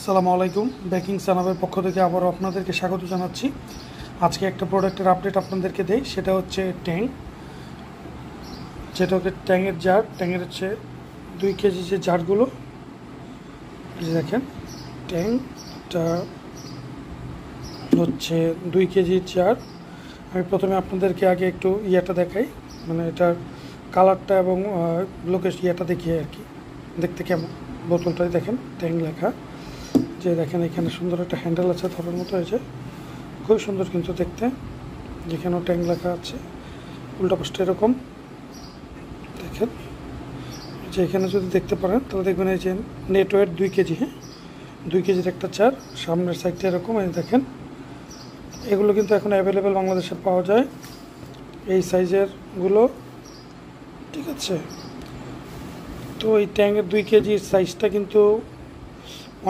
আসসালামু আলাইকুম। বেকিং সানাবের পক্ষ থেকে আবারও আপনাদেরকে স্বাগত জানাচ্ছি। আজকে একটা প্রোডাক্টের আপডেট আপনাদেরকে দেই, সেটা হচ্ছে ট্যাং, যেটা হচ্ছে ট্যাংয়ের জার। ট্যাংয়ের হচ্ছে 2 কেজি যে জারগুলো, দেখেন ট্যাংটা হচ্ছে 2 কেজির জার। আমি প্রথমে আপনাদেরকে আগে একটু ইয়েটা দেখাই, মানে এটার কালারটা এবং লোকেশ ইয়েটা দেখিয়ে আর কি, দেখতে কেমন। বোতলটাই দেখেন ট্যাং লেখা, যে দেখেন এখানে সুন্দর একটা হ্যান্ডেল আছে ধরার মতো হয়েছে, খুবই সুন্দর কিন্তু দেখতে। যেখানেও ট্যাং লেখা আছে, উল্টা পাশটা এরকম দেখেন। যে এখানে যদি দেখতে পারেন তাহলে দেখবেন এই যে নেট ওয়েট 2 কেজি, হ্যাঁ 2 কেজির একটা চার। সামনের সাইডটা এরকম, এই দেখেন। এগুলো কিন্তু এখন অ্যাভেলেবেল বাংলাদেশে পাওয়া যায়, এই সাইজেরগুলো, ঠিক আছে। তো এই ট্যাংয়ের 2 কেজির সাইজটা কিন্তু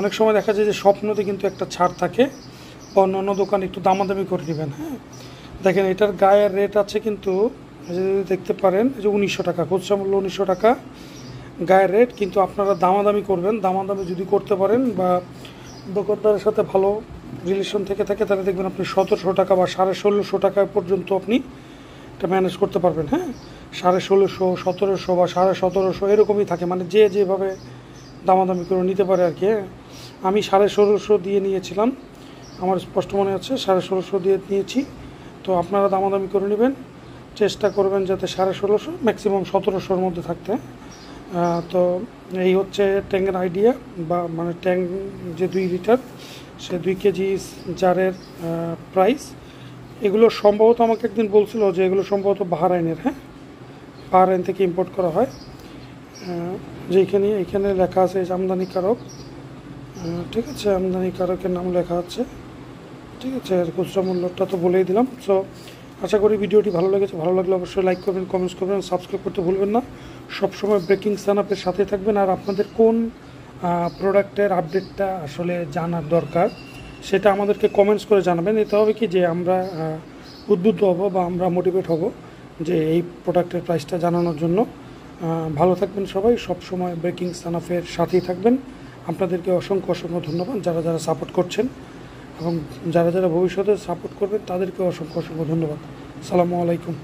অনেক সময় দেখা যায় যে স্বপ্নতে কিন্তু একটা ছাড় থাকে, অন্য অন্য দোকানে একটু দামাদামি করে নেবেন। হ্যাঁ দেখেন এটার গায়ের রেট আছে কিন্তু, যদি দেখতে পারেন যে 1900 টাকা, খুচরা মূল্য 1900 টাকা গায়ের রেট। কিন্তু আপনারা দামাদামি করবেন, দামাদামি যদি করতে পারেন বা দোকানদারের সাথে ভালো রিলেশন থেকে থাকে, তাহলে দেখবেন আপনি 1700 টাকা বা 1650 টাকা পর্যন্ত আপনি এটা ম্যানেজ করতে পারবেন। হ্যাঁ 1650, 1700 বা 1750 এরকমই থাকে, মানে যে যেভাবে দামাদামি করে নিতে পারে আর কি। আমি 1650 দিয়ে নিয়েছিলাম, আমার স্পষ্ট মনে আছে 1650 দিয়ে নিয়েছি। তো আপনারা দামাদামি করে নেবেন, চেষ্টা করবেন যাতে 1650 ম্যাক্সিমাম 1700-র মধ্যে থাকতে। তো এই হচ্ছে ট্যাংয়ের আইডিয়া, বা মানে ট্যাং যে 2 লিটার, সে 2 কেজি জারের প্রাইস। এগুলো সম্ভবত আমাকে একদিন বলছিল যে এগুলো সম্ভবত বাহরাইনের, হ্যাঁ বাহরাইন থেকে ইম্পোর্ট করা হয়। এখানে লেখা আছে আমদানিকারক, ঠিক আছে, আমদানিকারকের নাম লেখা আছে, ঠিক আছে। আর খুচরা মূল্যটা তো বলেই দিলাম। সো আশা করি ভিডিওটি ভালো লেগেছে। ভালো লাগলে অবশ্যই লাইক করবেন, কমেন্টস করবেন, সাবস্ক্রাইব করতে ভুলবেন না। সবসময় ব্রেকিং সানাপের সাথে থাকবেন। আর আপনাদের কোন প্রোডাক্টের আপডেটটা আসলে জানার দরকার সেটা আমাদেরকে কমেন্টস করে জানাবেন। এতে হবে কি যে আমরা উদ্বুদ্ধ হব বা আমরা মোটিভেট হব যে এই প্রোডাক্টের প্রাইসটা জানানোর জন্য। ভালো থাকবেন সবাই, সবসময় ব্রেকিং সানাফের সাথেই থাকবেন। আপনাদেরকে অসংখ্য অসংখ্য ধন্যবাদ যারা যারা সাপোর্ট করছেন, এবং যারা যারা ভবিষ্যতে সাপোর্ট করবেন তাদেরকে অসংখ্য অসংখ্য ধন্যবাদ। আসসালামু আলাইকুম।